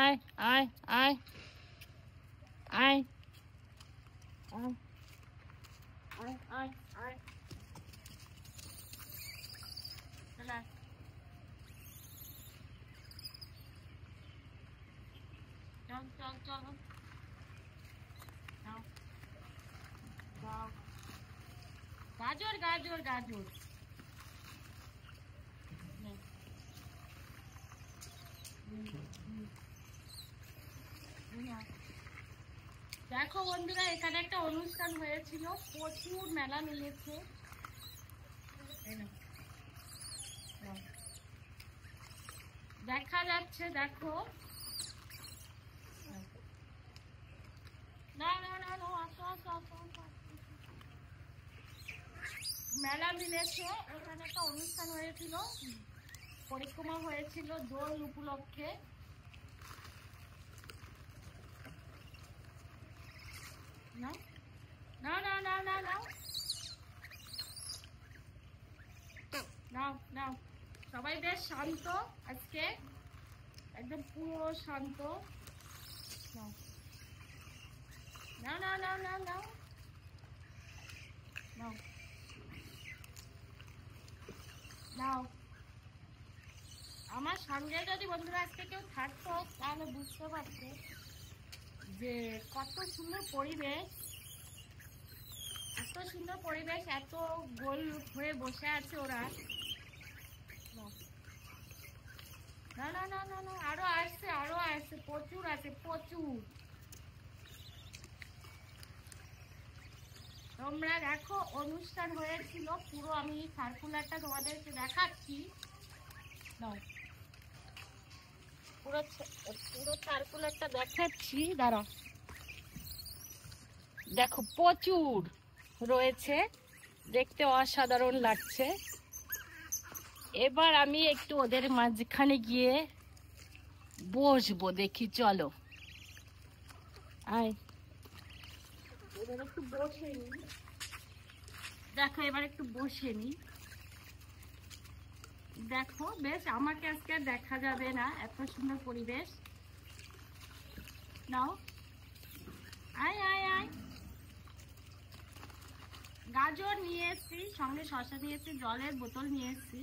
আয় আয় আয় আয় আয় আয় আয় আয় চল চল চল চল গাজর গাজর গাজর দেখো বন্ধুরা, এখানে একটা অনুষ্ঠান হয়েছিল, প্রচুর মেলা মিলেছে। দেখা যাচ্ছে, দেখো। না না না না, আসো আসো আসো, মেলা মিলেছে, এখানে একটা অনুষ্ঠান হয়েছিল, পরিক্রমা হয়েছিল দোল উপলক্ষে। না না না না না নাও নাও নাও, সবাই বেশ শান্ত আজকে, একদম পুরো শান্ত। নাও নাও নাও নাও নাও নাও নাও। আমার সঙ্গে যদি বন্ধুরা আজকে কেউ থাকতো তাহলে বুঝতে পারতো যে কত সুন্দর পরিবেশ, এত সুন্দর পরিবেশ, এত গোল হয়ে বসে আছে ওরা। না না না না না, আরো আসছে, প্রচুর আছে, প্রচুর। তোমরা দেখো, অনুষ্ঠান হয়েছিল পুরো, আমি সার্কুলারটা তোমাদেরকে দেখাচ্ছি। পুরো পুরো সার্কুলারটা দেখাচ্ছি, দাঁড়াও। দেখো প্রচুর রয়েছে, দেখতে অসাধারণ লাগছে। এবার আমি একটু ওদের মাঝখানে গিয়ে বসবো, দেখি, চলো আয়। এবার একটু বসে নি, দেখো, এবার একটু বসে নি। দেখো বেশ, আমাকে আজকে আর দেখা যাবে না, এত সুন্দর পরিবেশ। নাও, আয় আয় আয়। গাজর নিয়ে এসছি, সঙ্গে শসা নিয়ে এসছি, জলের বোতল নিয়ে এসছি।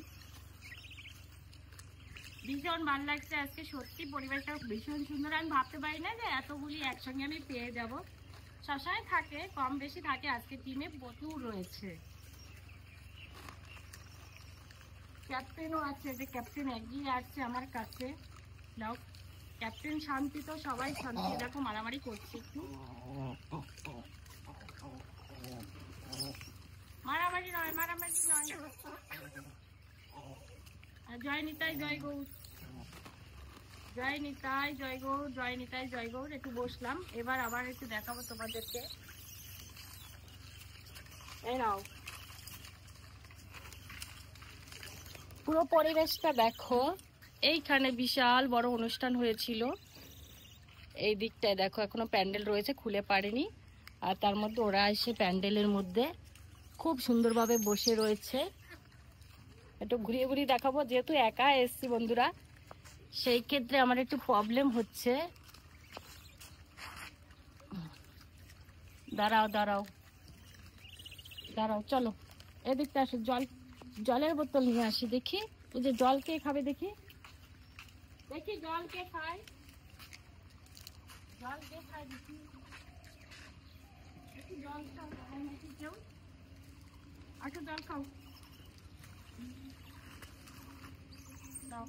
ভীষণ ভালো লাগছে আজকে, সত্যি পরিবেশটা ভীষণ সুন্দর। আমি ভাবতে পারি না যে এতগুলি একসঙ্গে আমি পেয়ে যাব। শসায় থাকে, কম বেশি থাকে, আজকে টিমে প্রচুর রয়েছে। ক্যাপ্টেনও আছে, যে ক্যাপ্টেন এগিয়ে আসছে আমার কাছে। নাও, ক্যাপ্টেন শান্তি তো সবাই শান্তি। দেখো মারামারি করছে, একটু মারামারি নয়, মারামারি নয়। জয় নিতাই জয় গৌর, জয় নিতাই জয় গৌর, জয় নিতাই জয় গৌর। একটু বসলাম, এবার আবার একটু দেখাবো তোমাদেরকে। এই নাও, পুরো পরিবেশটা দেখো। এইখানে বিশাল বড় অনুষ্ঠান হয়েছিল। এই দিকটায় দেখো, এখনো প্যান্ডেল রয়েছে, খুলে পারেনি। আর তার মধ্যে ওরা এসে প্যান্ডেলের মধ্যে খুব সুন্দরভাবে বসে রয়েছে। একটু ঘুরিয়ে ঘুরিয়ে দেখাবো, যেহেতু একা এসছি বন্ধুরা, সেই ক্ষেত্রে আমার একটু প্রবলেম হচ্ছে। দাঁড়াও দাঁড়াও দাঁড়াও, চলো এদিকটা আসো। জলের বোতল নিয়ে আসি, দেখি ওই যে জল কে খাবে, দেখি দেখি জল কে খায়, জল কে খায় দেখি। একটু জল খাও নাকি কেউ? আচ্ছা, জল খাও, দাও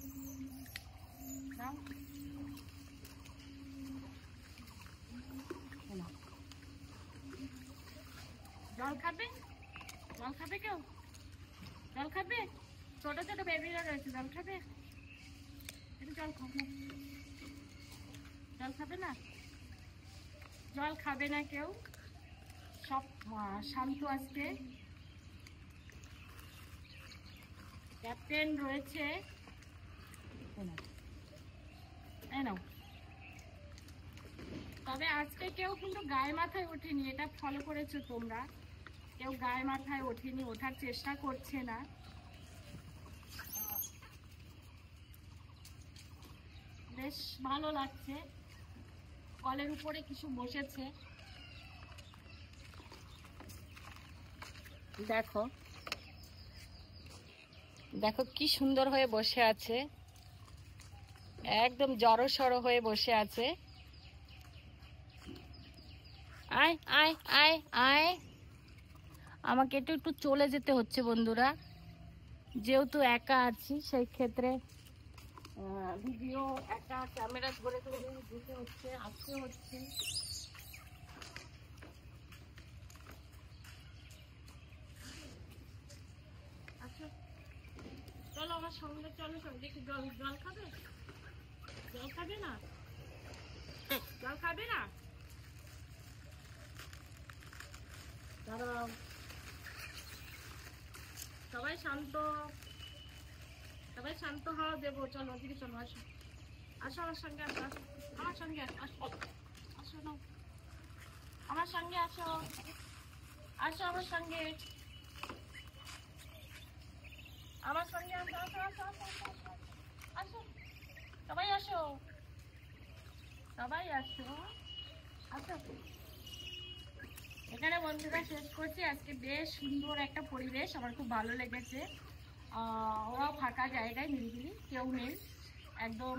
দাও। জল খাবে? জল খাবে কেউ? জল খাবে? ছোট ছোট বেবিরা রয়েছে, জল খাবে? একটু জল খাও না, জল খাবে না? জল খাবে না কেউ, সব শান্ত আজকে। ক্যাপ্টেন রয়েছে, নাও। তবে আজকে কেউ কিন্তু গায়ে মাথায় ওঠেনি, এটা ফলো করেছো তোমরা? কেউ গায়ে মাথায় ওঠেনি, ওঠার চেষ্টা করছে না। বেশ ভালো লাগছে। কলের উপরে কিছু বসেছে, দেখো দেখো কি সুন্দর হয়ে বসে আছে, একদম জড়সড় হয়ে বসে আছে। আয় আয় আয় আয়, আমাকে একটু একটু চলে যেতে হচ্ছে বন্ধুরা, যেহেতু একা আছি সেই ক্ষেত্রে ভিডিও একা ক্যামেরা ধরে ধরে যেতে হচ্ছে, আসতে হচ্ছে। আচ্ছা চলো আমার সঙ্গে চলো, সঙ্গে একটু জল জল খাবে, জল খাবে না, জল খাবে না, দাঁড়াও সবাই শান্ত, সবাই শান্ত হওয়া দেবো। চলো ওদিকে চলো, আসো আসো আমার সঙ্গে, আসো আসো আমার সঙ্গে, আসো আসো না, আমার সঙ্গে আসো, আসো আমার সঙ্গে, আমার সঙ্গে আসো আসো আসো আসো আসো আসো, আসো সবাই আসো, সবাই আসো, আসো। এখানে বন্ধুরা শেষ করছি, আজকে বেশ সুন্দর একটা পরিবেশ, আমার খুব ভালো লেগেছে। ওরাও ফাঁকা জায়গায় নিরিবিলি, কেউ নেই, একদম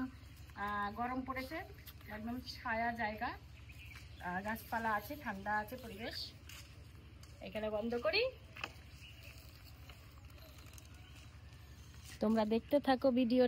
গরম পড়েছে, একদম ছায়া জায়গা, গাছপালা আছে, ঠান্ডা আছে পরিবেশ। এখানে বন্ধ করি, তোমরা দেখতে থাকো ভিডিও।